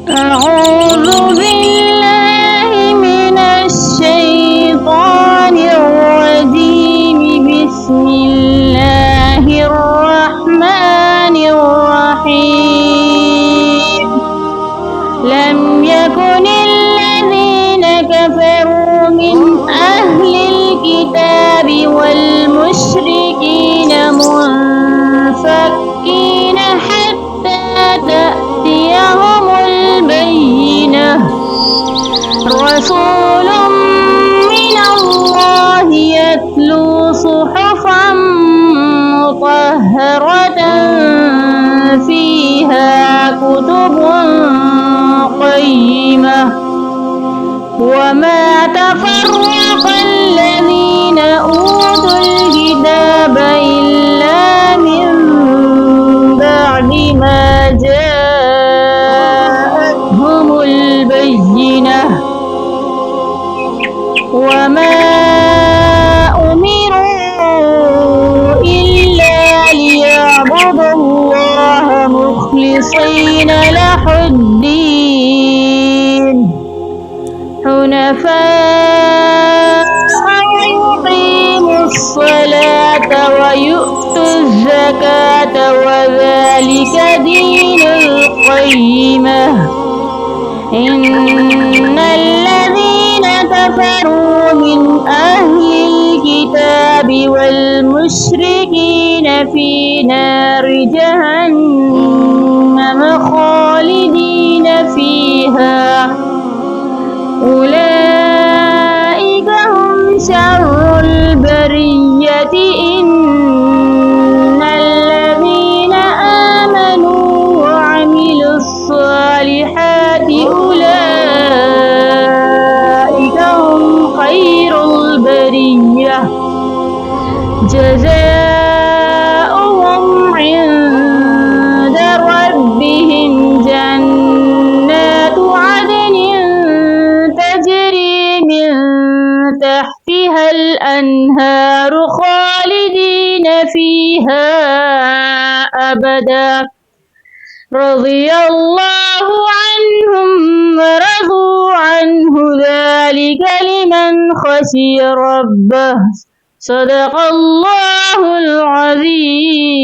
أعوذ بالله من الشيطان الرجيم. بسم الله الرحمن الرحيم. لم يكن الذين كفروا من أهل الكتاب والمشركين منفكين حتى تأتيهم البينة. رسول من الله يتلو صحفا مطهرة فيها كتب قيمة. وما تفرق الذين أوتوا الكتاب إلا من بعد ما جاءتهم البينة. وما أمروا إلا ليعبدوا الله مخلصين له الدين حنفاء ويقيموا الصلاة ويؤتوا الزكاة وذلك دين القيمة. إن الذين كفروا من أهل الكتاب والمشركين في نار جهنم خالدين فيها. أولئك هم شر البرية. إن الذين آمنوا وعملوا الصالحات أولئك هم خير البرية. جزاؤهم عند ربهم جنات عدن تجري من تحتها الأنهار خالدين فيها أبدا. رضي الله عنهم ورضوا عنه ذلك لمن خشي ربه. صدق الله العظيم.